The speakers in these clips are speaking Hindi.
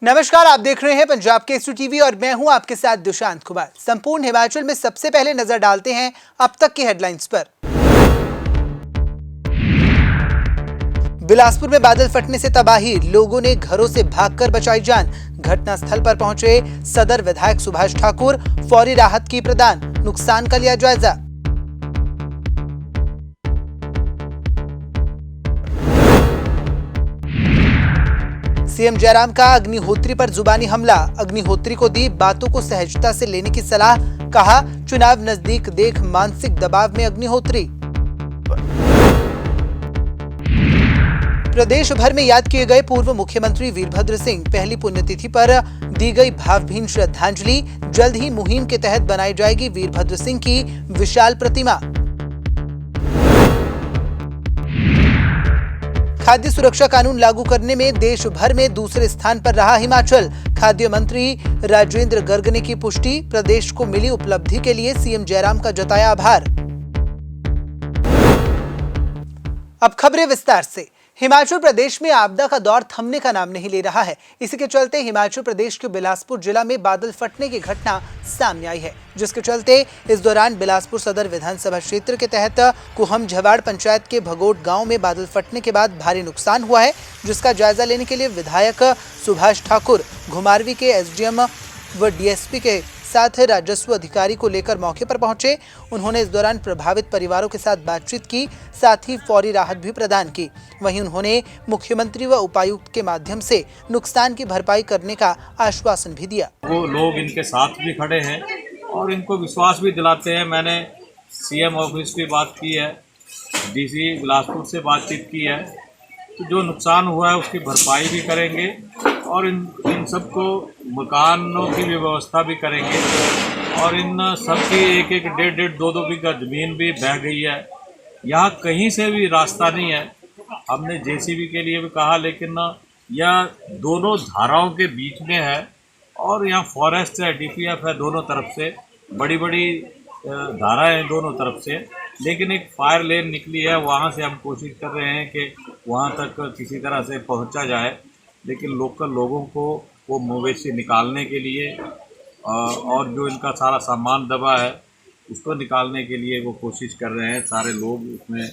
नमस्कार, आप देख रहे हैं पंजाब केसरी टीवी और मैं हूं आपके साथ दुशांत कुमार। संपूर्ण हिमाचल में सबसे पहले नजर डालते हैं अब तक की हेडलाइंस पर। बिलासपुर में बादल फटने से तबाही, लोगों ने घरों से भागकर बचाई जान। घटनास्थल पर पहुंचे सदर विधायक सुभाष ठाकुर, फौरी राहत की प्रदान, नुकसान का लिया जायजा। सीएम जयराम का अग्निहोत्री पर जुबानी हमला, अग्निहोत्री को दी बातों को सहजता से लेने की सलाह, कहा चुनाव नजदीक देख मानसिक दबाव में अग्निहोत्री। प्रदेश भर में याद किए गए पूर्व मुख्यमंत्री वीरभद्र सिंह, पहली पुण्यतिथि पर दी गई भावभीनी श्रद्धांजलि। जल्द ही मुहिम के तहत बनाई जाएगी वीरभद्र सिंह की विशाल प्रतिमा। खाद्य सुरक्षा कानून लागू करने में देश भर में दूसरे स्थान पर रहा हिमाचल। खाद्य मंत्री राजेंद्र गर्ग ने की पुष्टि, प्रदेश को मिली उपलब्धि के लिए सीएम जयराम का जताया आभार। अब खबरें विस्तार से। हिमाचल प्रदेश में आपदा का दौर थमने का नाम नहीं ले रहा है। इसी के चलते हिमाचल प्रदेश के बिलासपुर जिला में बादल फटने की घटना सामने आई है, जिसके चलते इस दौरान बिलासपुर सदर विधानसभा क्षेत्र के तहत कुहम झवाड़ पंचायत के भगोट गांव में बादल फटने के बाद भारी नुकसान हुआ है, जिसका जायजा लेने के लिए विधायक सुभाष ठाकुर घुमारवी के एसडीएम व डीएसपी के साथ राजस्व अधिकारी को लेकर मौके पर पहुंचे। उन्होंने इस दौरान प्रभावित परिवारों के साथ बातचीत की, साथ ही फौरी राहत भी प्रदान की। वहीं उन्होंने मुख्यमंत्री व उपायुक्त के माध्यम से नुकसान की भरपाई करने का आश्वासन भी दिया। वो लोग इनके साथ भी खड़े हैं और इनको विश्वास भी दिलाते हैं। मैंने सीएम ऑफिस की बात की है, डीसी बिलासपुर से बातचीत की है, तो जो नुकसान हुआ है उसकी भरपाई भी करेंगे और इन सबको मकानों की भी व्यवस्था भी करेंगे। और इन सबकी एक एक डेढ़ दो बीघा ज़मीन भी बह गई है। यहाँ कहीं से भी रास्ता नहीं है। हमने जेसीबी के लिए भी कहा, लेकिन यह दोनों धाराओं के बीच में है और यहाँ फॉरेस्ट है, डीपीएफ है, दोनों तरफ से बड़ी बड़ी धाराएं हैं दोनों तरफ से। लेकिन एक फायर लेन निकली है, वहाँ से हम कोशिश कर रहे हैं कि वहाँ तक किसी तरह से पहुँचा जाए। लेकिन लोकल लोगों को वो मवेशी निकालने के लिए और जो इनका सारा सामान दबा है उसको निकालने के लिए वो कोशिश कर रहे हैं। सारे लोग उसमें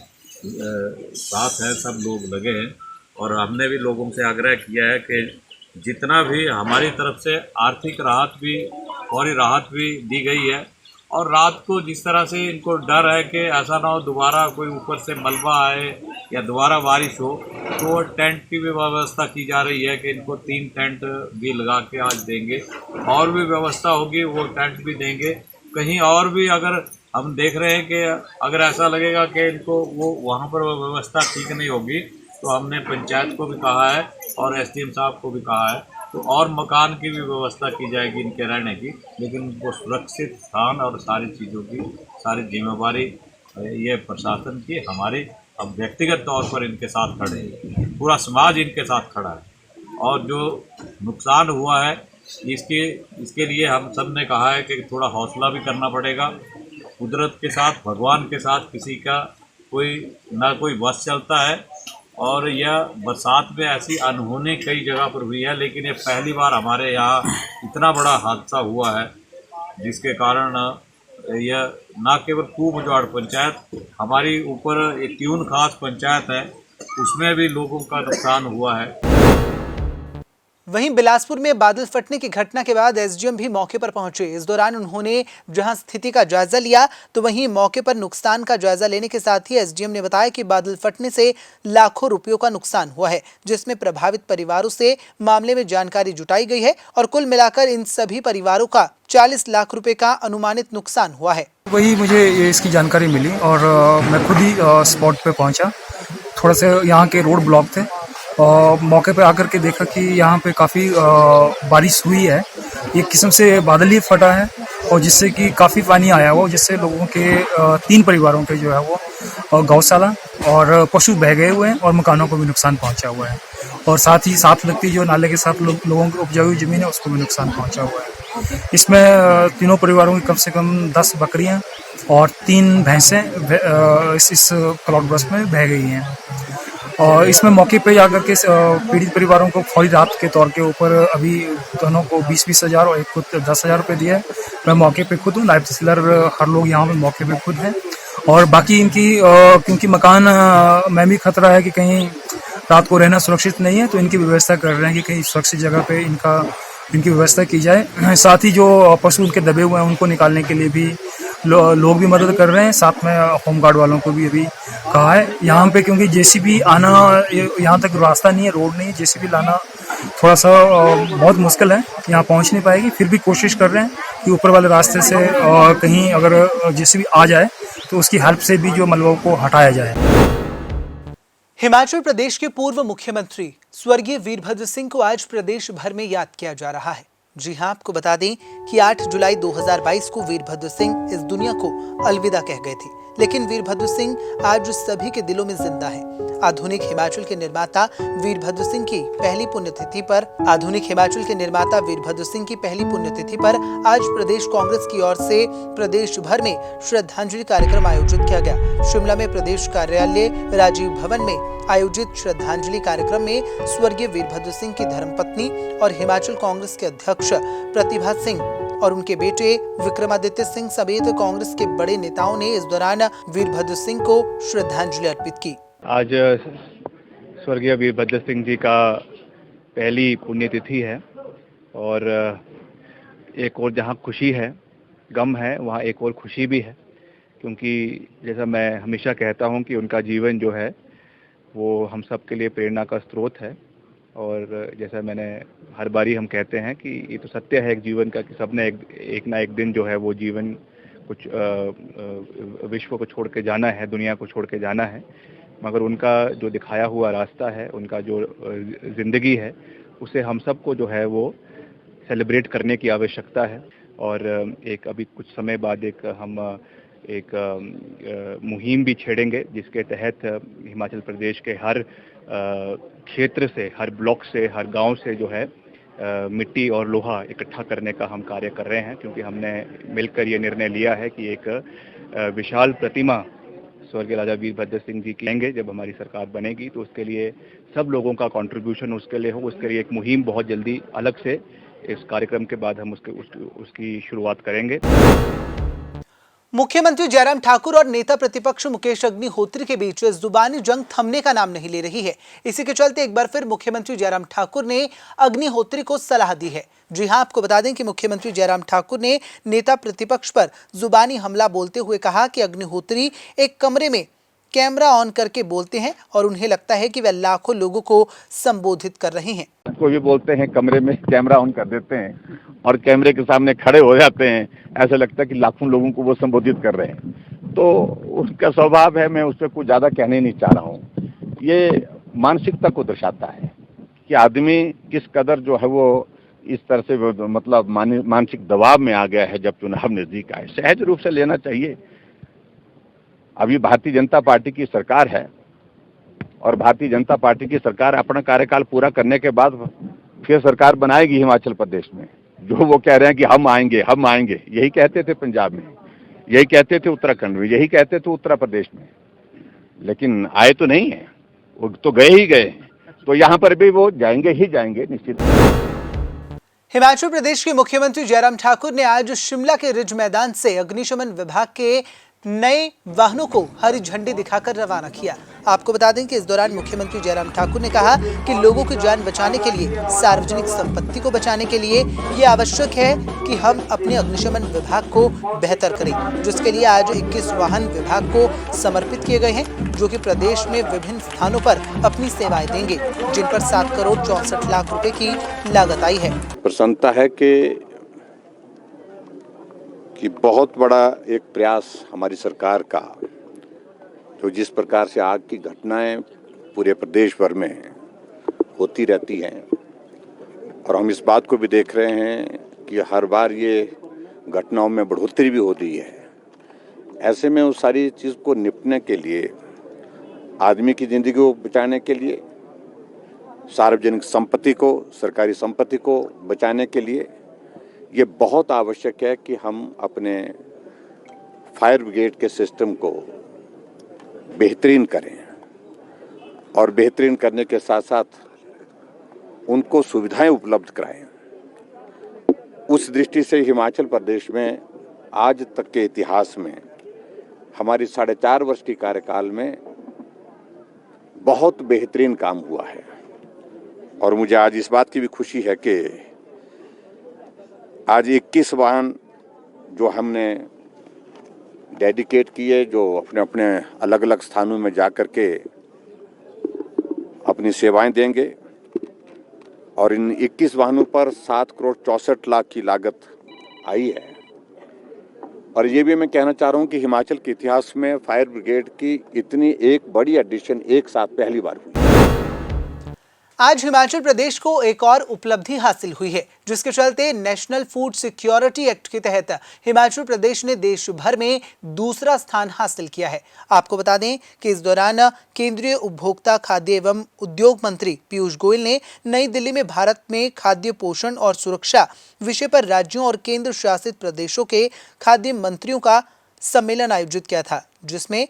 साथ हैं, सब लोग लगे हैं। और हमने भी लोगों से आग्रह किया है कि जितना भी हमारी तरफ से आर्थिक राहत भी, फौरी राहत भी दी गई है। और रात को जिस तरह से इनको डर है कि ऐसा ना हो दोबारा कोई ऊपर से मलबा आए या दोबारा बारिश हो, तो टेंट की भी व्यवस्था की जा रही है कि इनको 3 टेंट भी लगा के आज देंगे। और भी व्यवस्था होगी वो टेंट भी देंगे। कहीं और भी अगर हम देख रहे हैं कि अगर ऐसा लगेगा कि इनको वो वहाँ पर वो व्यवस्था ठीक नहीं होगी, तो हमने पंचायत को भी कहा है और एसडीएम साहब को भी कहा है, तो और मकान की भी व्यवस्था की जाएगी इनके रहने की। लेकिन उनको सुरक्षित स्थान और सारी चीज़ों की सारी जिम्मेवारी ये प्रशासन की, हमारी अब व्यक्तिगत तौर पर इनके साथ खड़े हैं, पूरा समाज इनके साथ खड़ा है। और जो नुकसान हुआ है इसके लिए हम सब ने कहा है कि थोड़ा हौसला भी करना पड़ेगा। कुदरत के साथ, भगवान के साथ किसी का कोई बस चलता है। और यह बरसात में ऐसी अनहोनी कई जगह पर हुई है, लेकिन ये पहली बार हमारे यहाँ इतना बड़ा हादसा हुआ है, जिसके कारण यह न केवल कुहम-झवाड़ पंचायत, हमारी ऊपर एक ट्यून खास पंचायत है, उसमें भी लोगों का नुकसान हुआ है। वहीं बिलासपुर में बादल फटने की घटना के बाद एसडीएम भी मौके पर पहुंचे। इस दौरान उन्होंने जहां स्थिति का जायजा लिया, तो वहीं मौके पर नुकसान का जायजा लेने के साथ ही एसडीएम ने बताया कि बादल फटने से लाखों रुपयों का नुकसान हुआ है, जिसमें प्रभावित परिवारों से मामले में जानकारी जुटाई गई है और कुल मिलाकर इन सभी परिवारों का 40 लाख रुपए का अनुमानित नुकसान हुआ है। वही मुझे इसकी जानकारी मिली और मैं खुद ही स्पॉट पे पहुंचा। थोड़ा सा यहाँ के रोड ब्लॉक थे और मौके पे आकर के देखा कि यहाँ पे काफ़ी बारिश हुई है। एक किस्म से बादल ही फटा है और जिससे कि काफ़ी पानी आया हुआ, जिससे लोगों के 3 परिवारों के जो है वो गौशाला और पशु बह गए हुए हैं और मकानों को भी नुकसान पहुँचा हुआ है। और साथ ही साथ लगती जो नाले के साथ लोगों की उपजाऊ ज़मीन है उसको भी नुकसान पहुँचा हुआ है। इसमें तीनों परिवारों की कम से कम 10 बकरियाँ और 3 भैंसें इस क्लाउड बर्स्ट में बह गई हैं। और इसमें मौके पे जाकर के पीड़ित परिवारों को फौरी राहत के तौर के ऊपर अभी दोनों को 20-20 हज़ार और एक को 10,000 रुपये दिए। मैं मौके पे खुद हूँ, नायब तहसीलदार हर लोग यहाँ पे मौके पे खुद हैं। और बाकी इनकी क्योंकि मकान में भी खतरा है कि कहीं रात को रहना सुरक्षित नहीं है, तो इनकी व्यवस्था कर रहे हैं कि कहीं सुरक्षित जगह पे इनकी व्यवस्था की जाए। साथ ही जो पशु उनके दबे हुए हैं उनको निकालने के लिए भी लोग भी मदद कर रहे हैं। साथ में होमगार्ड वालों को भी अभी कहा है यहाँ पे, क्योंकि जेसीबी आना यहाँ तक रास्ता नहीं है, रोड नहीं है, जेसीबी लाना थोड़ा सा बहुत मुश्किल है, यहाँ पहुँच नहीं पाएगी। फिर भी कोशिश कर रहे हैं कि ऊपर वाले रास्ते से कहीं अगर जेसीबी आ जाए तो उसकी हेल्प से भी जो मलबों को हटाया जाए। हिमाचल प्रदेश के पूर्व मुख्यमंत्री स्वर्गीय वीरभद्र सिंह को आज प्रदेश भर में याद किया जा रहा है। जी हां, आपको बता दें कि 8 जुलाई 2022 को वीरभद्र सिंह इस दुनिया को अलविदा कह गए थे, लेकिन वीरभद्र सिंह आज सभी के दिलों में जिंदा है। आधुनिक हिमाचल के निर्माता वीरभद्र सिंह की पहली पुण्यतिथि पर आज प्रदेश कांग्रेस की ओर से प्रदेश भर में श्रद्धांजलि कार्यक्रम आयोजित किया गया। शिमला में प्रदेश कार्यालय राजीव भवन में आयोजित श्रद्धांजलि कार्यक्रम में स्वर्गीय वीरभद्र सिंह की धर्मपत्नी और हिमाचल कांग्रेस के अध्यक्ष प्रतिभा सिंह और उनके बेटे विक्रमादित्य सिंह समेत कांग्रेस के बड़े नेताओं ने इस दौरान वीरभद्र सिंह को श्रद्धांजलि अर्पित की। आज स्वर्गीय वीरभद्र सिंह जी का पहली पुण्यतिथि है और एक और जहां खुशी है, गम है, वहां एक और खुशी भी है, क्योंकि जैसा मैं हमेशा कहता हूं कि उनका जीवन जो है वो हम सब के लिए प्रेरणा का स्रोत है। और जैसा मैंने हर बारी हम कहते हैं कि ये तो सत्य है एक जीवन का कि सबने एक ना एक दिन जो है वो जीवन कुछ विश्व को छोड़ के जाना है, दुनिया को छोड़ के जाना है, मगर उनका जो दिखाया हुआ रास्ता है, उनका जो ज़िंदगी है, उसे हम सबको जो है वो सेलिब्रेट करने की आवश्यकता है। और एक अभी कुछ समय बाद हम मुहिम भी छेड़ेंगे जिसके तहत हिमाचल प्रदेश के हर क्षेत्र से, हर ब्लॉक से, हर गांव से जो है मिट्टी और लोहा इकट्ठा करने का हम कार्य कर रहे हैं, क्योंकि हमने मिलकर ये निर्णय लिया है कि एक विशाल प्रतिमा स्वर्गीय राजा वीरभद्र सिंह जी की लेंगे जब हमारी सरकार बनेगी, तो उसके लिए सब लोगों का कंट्रीब्यूशन उसके लिए हो। उसके लिए एक मुहिम बहुत जल्दी अलग से इस कार्यक्रम के बाद हम उसकी शुरुआत करेंगे। मुख्यमंत्री जयराम ठाकुर और नेता प्रतिपक्ष मुकेश अग्निहोत्री के बीच जुबानी जंग थमने का नाम नहीं ले रही है। इसी के चलते एक बार फिर मुख्यमंत्री जयराम ठाकुर ने अग्निहोत्री को सलाह दी है। जी हां, आपको बता दें कि मुख्यमंत्री जयराम ठाकुर ने नेता प्रतिपक्ष पर जुबानी हमला बोलते हुए कहा कि अग्निहोत्री एक कमरे में कैमरा ऑन करके बोलते हैं और उन्हें लगता है कि वे लाखों लोगों को संबोधित कर रहे हैं। कोई भी बोलते हैं कमरे में कैमरा ऑन कर देते हैं और कैमरे के सामने खड़े हो जाते हैं, ऐसा लगता है कि लाखों लोगों को वो संबोधित कर रहे हैं। तो उनका स्वभाव है, मैं उस पर कुछ ज़्यादा कहने नहीं चाह रहा हूँ। ये मानसिकता को दर्शाता है कि आदमी किस कदर जो है वो इस तरह से मतलब मानसिक दबाव में आ गया है जब चुनाव नज़दीक आए। सहज रूप से लेना चाहिए। अभी भारतीय जनता पार्टी की सरकार है और भारतीय जनता पार्टी की सरकार अपना कार्यकाल पूरा करने के बाद फिर सरकार बनाएगी हिमाचल प्रदेश में। जो वो कह रहे हैं कि हम आएंगे, यही कहते थे पंजाब में, यही कहते थे उत्तराखंड में, यही कहते थे उत्तर प्रदेश में, लेकिन आए तो नहीं है, वो तो गए ही गए। तो यहाँ पर भी वो जाएंगे ही जाएंगे निश्चित। हिमाचल प्रदेश के मुख्यमंत्री जयराम ठाकुर ने आज शिमला के रिज मैदान से अग्निशमन विभाग के नए वाहनों को हरी झंडी दिखाकर रवाना किया। आपको बता दें कि इस दौरान मुख्यमंत्री जयराम ठाकुर ने कहा कि लोगों की जान बचाने के लिए, सार्वजनिक संपत्ति को बचाने के लिए ये आवश्यक है कि हम अपने अग्निशमन विभाग को बेहतर करें, जिसके लिए आज 21 वाहन विभाग को समर्पित किए गए हैं, जो कि प्रदेश में विभिन्न स्थानों पर अपनी सेवाएं देंगे, जिन पर 7 करोड़ 64 लाख रुपए की लागत आई है। प्रसन्नता है कि बहुत बड़ा एक प्रयास हमारी सरकार का, जो जिस प्रकार से आग की घटनाएं पूरे प्रदेश भर में होती रहती हैं, और हम इस बात को भी देख रहे हैं कि हर बार ये घटनाओं में बढ़ोतरी भी हो रही है। ऐसे में उस सारी चीज़ को निपटने के लिए, आदमी की ज़िंदगी को बचाने के लिए, सार्वजनिक संपत्ति को, सरकारी संपत्ति को बचाने के लिए ये बहुत आवश्यक है कि हम अपने फायर ब्रिगेड के सिस्टम को बेहतरीन करें। और बेहतरीन करने के साथ साथ उनको सुविधाएं उपलब्ध कराएं। उस दृष्टि से हिमाचल प्रदेश में आज तक के इतिहास में हमारी 4.5 वर्ष की कार्यकाल में बहुत बेहतरीन काम हुआ है। और मुझे आज इस बात की भी खुशी है कि आज 21 वाहन जो हमने डेडिकेट किए, जो अपने अपने अलग अलग स्थानों में जाकर के अपनी सेवाएं देंगे, और इन 21 वाहनों पर 7 करोड़ 64 लाख की लागत आई है। और ये भी मैं कहना चाह रहा हूँ कि हिमाचल के इतिहास में फायर ब्रिगेड की इतनी एक बड़ी एडिशन एक साथ पहली बार हुई। आज हिमाचल प्रदेश को एक और उपलब्धि हासिल हुई है, जिसके चलते नेशनल फूड सिक्योरिटी एक्ट के तहत हिमाचल प्रदेश ने देश भर में दूसरा स्थान हासिल किया है। आपको बता दें कि इस दौरान केंद्रीय उपभोक्ता, खाद्य एवं उद्योग मंत्री पीयूष गोयल ने नई दिल्ली में भारत में खाद्य पोषण और सुरक्षा विषय पर राज्यों और केंद्र शासित प्रदेशों के खाद्य मंत्रियों का सम्मेलन आयोजित किया था, जिसमें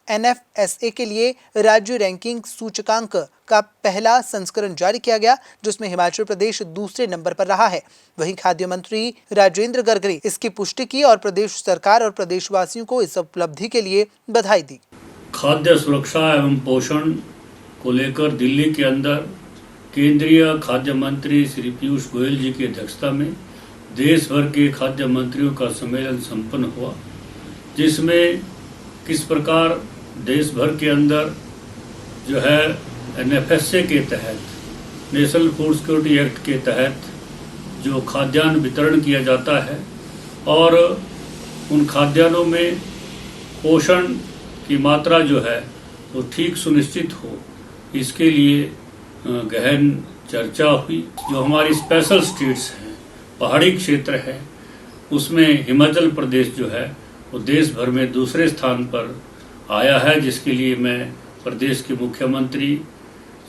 NFSA के लिए राज्य रैंकिंग सूचकांक का पहला संस्करण जारी किया गया, जिसमें हिमाचल प्रदेश दूसरे नंबर पर रहा है। वहीं खाद्य मंत्री राजेंद्र गर्ग ने इसकी पुष्टि की और प्रदेश सरकार और प्रदेशवासियों को इस उपलब्धि के लिए बधाई दी। खाद्य सुरक्षा एवं पोषण को लेकर दिल्ली के अंदर केंद्रीय खाद्य मंत्री श्री पीयूष गोयल जी की अध्यक्षता में देश भर के खाद्य मंत्रियों का सम्मेलन संपन्न हुआ, जिसमें किस प्रकार देश भर के अंदर जो है NFSA के तहत, नेशनल फूड सिक्योरिटी एक्ट के तहत जो खाद्यान्न वितरण किया जाता है और उन खाद्यान्नों में पोषण की मात्रा जो है वो ठीक सुनिश्चित हो, इसके लिए गहन चर्चा हुई। जो हमारी स्पेशल स्टेट्स हैं, पहाड़ी क्षेत्र है, उसमें हिमाचल प्रदेश जो है वो देश भर में दूसरे स्थान पर आया है, जिसके लिए मैं प्रदेश के मुख्यमंत्री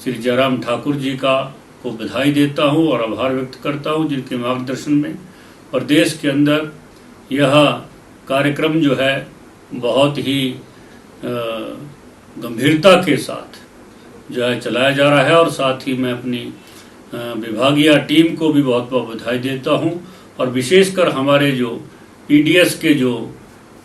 श्री जयराम ठाकुर जी को बधाई देता हूं और आभार व्यक्त करता हूं, जिनके मार्गदर्शन में प्रदेश के अंदर यह कार्यक्रम जो है बहुत ही गंभीरता के साथ जो है चलाया जा रहा है। और साथ ही मैं अपनी विभागीय टीम को भी बहुत बहुत बधाई देता हूं, और विशेषकर हमारे जो PDS के जो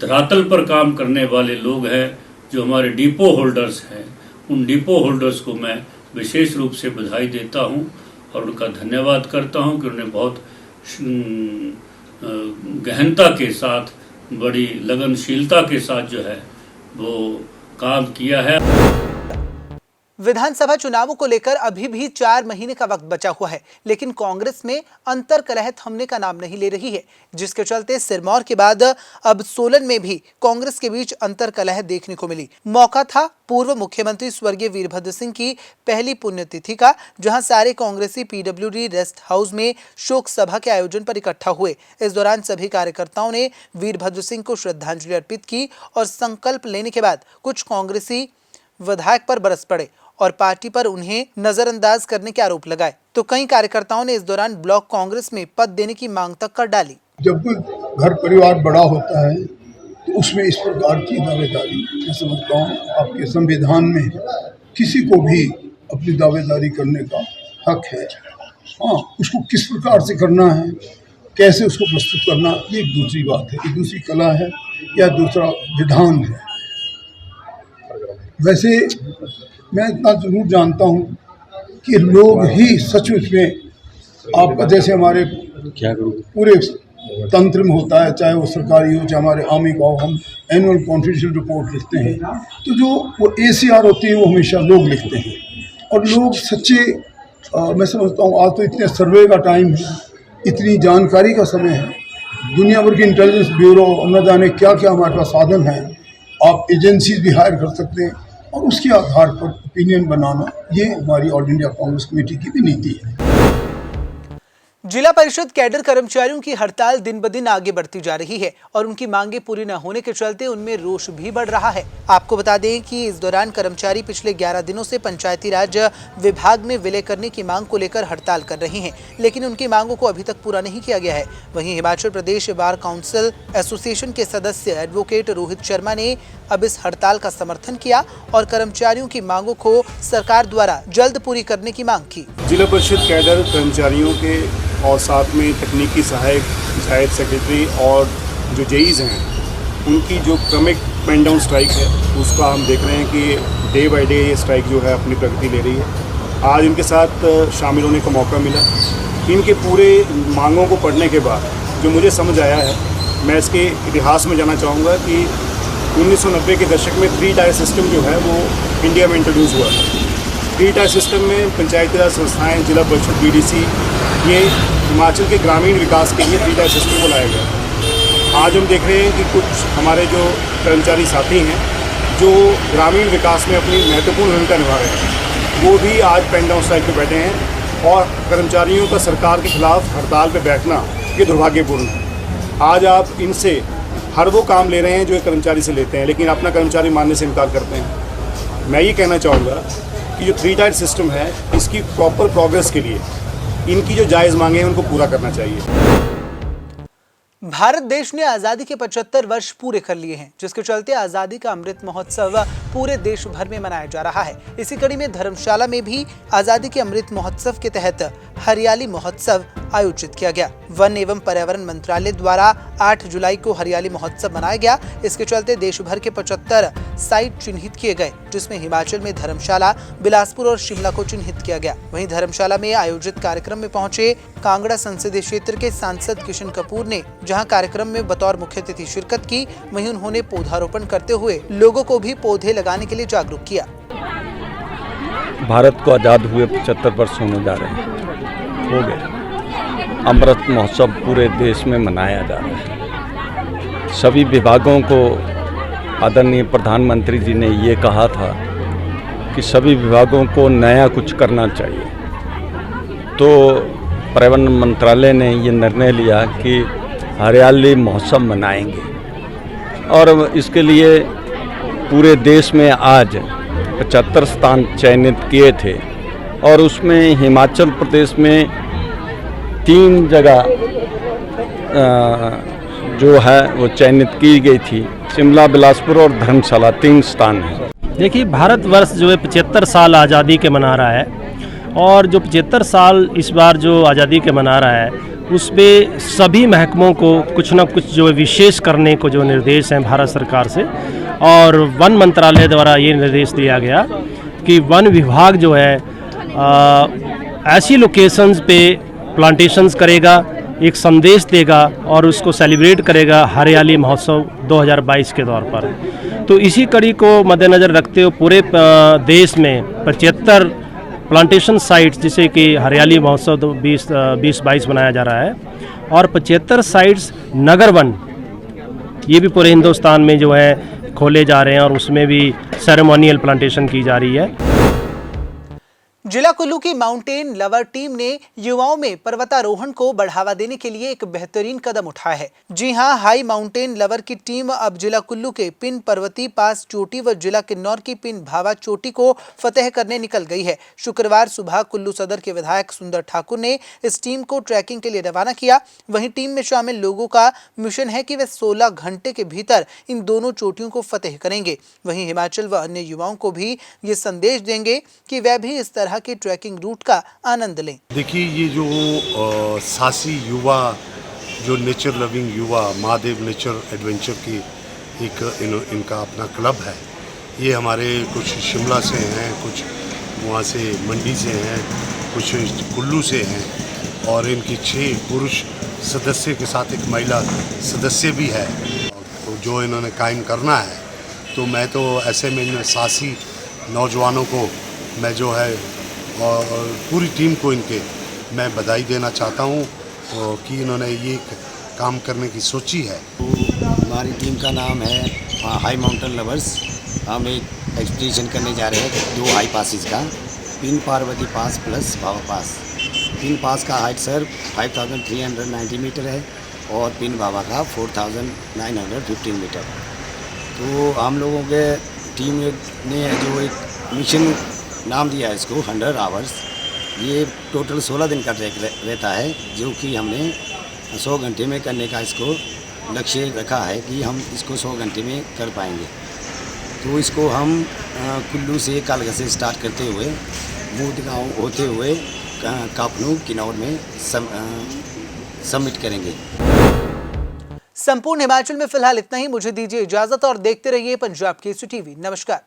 धरातल पर काम करने वाले लोग हैं, जो हमारे डिपो होल्डर्स हैं, उन डिपो होल्डर्स को मैं विशेष रूप से बधाई देता हूं और उनका धन्यवाद करता हूं कि उन्होंने बहुत गहनता के साथ, बड़ी लगनशीलता के साथ जो है वो काम किया है। विधानसभा चुनावों को लेकर अभी भी 4 महीने का वक्त बचा हुआ है, लेकिन कांग्रेस में अंतर्कलह थमने का नाम नहीं ले रही है, जिसके चलते सिरमौर के बाद अब सोलन में भी कांग्रेस के बीच अंतर्कलह देखने को मिली। मौका था पूर्व मुख्यमंत्री स्वर्गीय वीरभद्र सिंह की पहली पुण्यतिथि का, जहां सारे कांग्रेसी PWD रेस्ट हाउस में शोक सभा के आयोजन पर इकट्ठा हुए। इस दौरान सभी कार्यकर्ताओं ने वीरभद्र सिंह को श्रद्धांजलि अर्पित की और संकल्प लेने के बाद कुछ कांग्रेसी विधायक पर बरस पड़े और पार्टी पर उन्हें नजरअंदाज करने के आरोप लगाए। तो कई कार्यकर्ताओं ने इस दौरान ब्लॉक कांग्रेस में पद देने की मांग तक कर डाली। जब कोई घर परिवार बड़ा होता है तो उसमें इस प्रकार की दावेदारी, मैं समझता हूँ आपके संविधान में किसी को भी अपनी दावेदारी करने का हक है। हाँ, उसको किस प्रकार से करना है, कैसे उसको प्रस्तुत करना, ये एक दूसरी बात है, एक दूसरी कला है या दूसरा विधान है। वैसे मैं इतना जरूर जानता हूँ कि लोग ही सचमुच में आपका, जैसे हमारे पूरे तंत्र में होता है, चाहे वो सरकारी हो चाहे हमारे आर्मी का हो, हम एनुअल कॉन्फिडेंशियल रिपोर्ट लिखते हैं, तो जो वो ACR होती है वो हमेशा लोग लिखते हैं और लोग सच्चे, मैं समझता हूँ आज तो इतने सर्वे का टाइम है, इतनी जानकारी का समय है, दुनिया भर के इंटेलिजेंस ब्यूरो, न जाने क्या क्या हमारे पास साधन है, आप एजेंसीज भी हायर कर सकते हैं और उसके आधार पर ओपिनियन बनाना, ये हमारी ऑल इंडिया कांग्रेस कमेटी की भी नीति है। जिला परिषद कैडर कर्मचारियों की हड़ताल दिन ब दिन आगे बढ़ती जा रही है और उनकी मांगे पूरी न होने के चलते उनमें रोष भी बढ़ रहा है। आपको बता दें कि इस दौरान कर्मचारी पिछले 11 दिनों से पंचायती राज विभाग में विलय करने की मांग को लेकर हड़ताल कर रहे हैं, लेकिन उनकी मांगों को अभी तक पूरा नहीं किया गया है। वहीं Himachal Pradesh bar council association के सदस्य एडवोकेट रोहित शर्मा ने अब इस हड़ताल का समर्थन किया और कर्मचारियों की मांगों को सरकार द्वारा जल्द पूरी करने की मांग की। जिला परिषद कैडर कर्मचारियों के और साथ में तकनीकी सहायक पंचायत सेक्रेटरी और जो जेईज हैं, उनकी जो क्रमिक पेन डाउन स्ट्राइक है उसका हम देख रहे हैं कि डे बाय डे ये स्ट्राइक जो है अपनी प्रगति ले रही है। आज इनके साथ शामिल होने का मौका मिला। इनके पूरे मांगों को पढ़ने के बाद जो मुझे समझ आया है, मैं इसके इतिहास में जाना चाहूँगा कि 1990 के दशक में 3 टायर सिस्टम जो है वो इंडिया में इंट्रोड्यूस हुआ था। 3 टायर सिस्टम में पंचायती राज संस्थाएँ, जिला परिषद, BDC, ये हिमाचल के ग्रामीण विकास के लिए 3 टायर सिस्टम को लाया गया। आज हम देख रहे हैं कि कुछ हमारे जो कर्मचारी साथी हैं जो ग्रामीण विकास में अपनी महत्वपूर्ण भूमिका निभा रहे हैं, वो भी आज पेन डाउन स्ट्राइक पे बैठे हैं और कर्मचारियों का सरकार के खिलाफ हड़ताल पे बैठना ये दुर्भाग्यपूर्ण है। आज आप इनसे हर वो काम ले रहे हैं जो एक कर्मचारी से लेते हैं, लेकिन अपना कर्मचारी मानने से इनकार करते हैं। मैं ये कहना चाहूँगा कि जो 3 टायर सिस्टम है, इसकी प्रॉपर प्रोग्रेस के लिए इनकी जो जायज़ मांगे हैं उनको पूरा करना चाहिए। भारत देश ने आजादी के 75 वर्ष पूरे कर लिए हैं, जिसके चलते आजादी का अमृत महोत्सव पूरे देश भर में मनाया जा रहा है। इसी कड़ी में धर्मशाला में भी आजादी के अमृत महोत्सव के तहत हरियाली महोत्सव आयोजित किया गया। वन एवं पर्यावरण मंत्रालय द्वारा 8 जुलाई को हरियाली महोत्सव मनाया गया। इसके चलते देश भर के 75 साइट चिन्हित किए गए, जिसमें हिमाचल में धर्मशाला, बिलासपुर और शिमला को चिन्हित किया गया। वहीं धर्मशाला में आयोजित कार्यक्रम में पहुंचे कांगड़ा संसदीय क्षेत्र के सांसद किशन कपूर ने जहां कार्यक्रम में बतौर मुख्य अतिथि शिरकत की, वहीं उन्होंने पौधारोपण करते हुए लोगों को भी पौधे लगाने के लिए जागरूक किया। भारत को आज़ाद हुए 75 वर्ष होने जा रहे हैं, हो गए। अमृत महोत्सव पूरे देश में मनाया जा रहा है। सभी विभागों को आदरणीय प्रधानमंत्री जी ने ये कहा था कि सभी विभागों को नया कुछ करना चाहिए, तो पर्यावरण मंत्रालय ने ये निर्णय लिया कि हरियाली महोत्सव मनाएंगे और इसके लिए पूरे देश में आज 75 स्थान चयनित किए थे और उसमें हिमाचल प्रदेश में 3 जगह जो है वो चयनित की गई थी। शिमला, बिलासपुर और धर्मशाला 3 स्थान हैं। देखिए, भारतवर्ष जो है 75 साल आज़ादी के मना रहा है और जो 75 साल इस बार जो आज़ादी के मना रहा है उसमें सभी महकमों को कुछ न कुछ जो विशेष करने को जो निर्देश हैं भारत सरकार से, और वन मंत्रालय द्वारा ये निर्देश दिया गया कि वन विभाग जो है ऐसी लोकेशंस पे प्लांटेशंस करेगा, एक संदेश देगा और उसको सेलिब्रेट करेगा हरियाली महोत्सव 2022 के तौर पर। तो इसी कड़ी को मद्देनज़र रखते हुए पूरे देश में 75 प्लांटेशन साइट्स जिसे कि हरियाली महोत्सव 2022 मनाया जा रहा है और 75 साइट्स नगर वन ये भी पूरे हिंदुस्तान में जो है खोले जा रहे हैं और उसमें भी सेरेमोनियल प्लांटेशन की जा रही है। जिला कुल्लू की माउंटेन लवर टीम ने युवाओं में पर्वतारोहण को बढ़ावा देने के लिए एक बेहतरीन कदम उठाया है। जी हां, हाई माउंटेन लवर की टीम अब जिला कुल्लू के पिन पर्वतीय पास चोटी व जिला किन्नौर की पिन भावा चोटी को फतेह करने निकल गई है। शुक्रवार सुबह कुल्लू सदर के विधायक सुंदर ठाकुर ने इस टीम को ट्रैकिंग के लिए रवाना किया। वहीं टीम में शामिल लोगों का मिशन है कि वे 16 घंटे के भीतर इन दोनों चोटियों को फतेह करेंगे। वहीं हिमाचल व अन्य युवाओं को भी ये संदेश देंगे कि वह भी इस तरह के ट्रैकिंग रूट का आनंद लें। देखिए, ये जो साहसी युवा, जो नेचर लविंग युवा, महादेव नेचर एडवेंचर की एक इनका अपना क्लब है। ये हमारे कुछ शिमला से हैं, कुछ वहाँ से मंडी से हैं, कुछ कुल्लू से हैं और इनकी 6 पुरुष सदस्य के साथ एक महिला सदस्य भी है जो इन्होंने कायम करना है। तो मैं तो ऐसे में इन साहसी नौजवानों को मैं जो है और पूरी टीम को इनके मैं बधाई देना चाहता हूँ कि इन्होंने ये काम करने की सोची है। हमारी टीम का नाम है हाई माउंटेन लवर्स। हम एक एक्सपीडिशन करने जा रहे हैं 2 हाई पासिस का, पिन पार्वती पास प्लस भावा पास। पिन पास का हाइट सर 5390 मीटर है और पिन बाबा का 4915 मीटर। तो हम लोगों के टीम ने जो एक मिशन नाम दिया है इसको 100 आवर्स, ये टोटल 16 दिन का ट्रैक रहता है, जो कि हमने 100 घंटे में करने का इसको लक्ष्य रखा है कि हम इसको 100 घंटे में कर पाएंगे। तो इसको हम कुल्लू से कालका से स्टार्ट करते हुए बूथ गाँव होते हुए कापनू किन्नौर में सबमिट करेंगे। संपूर्ण हिमाचल में फिलहाल इतना ही। मुझे दीजिए इजाजत और देखते रहिए पंजाब केसरी टीवी। नमस्कार।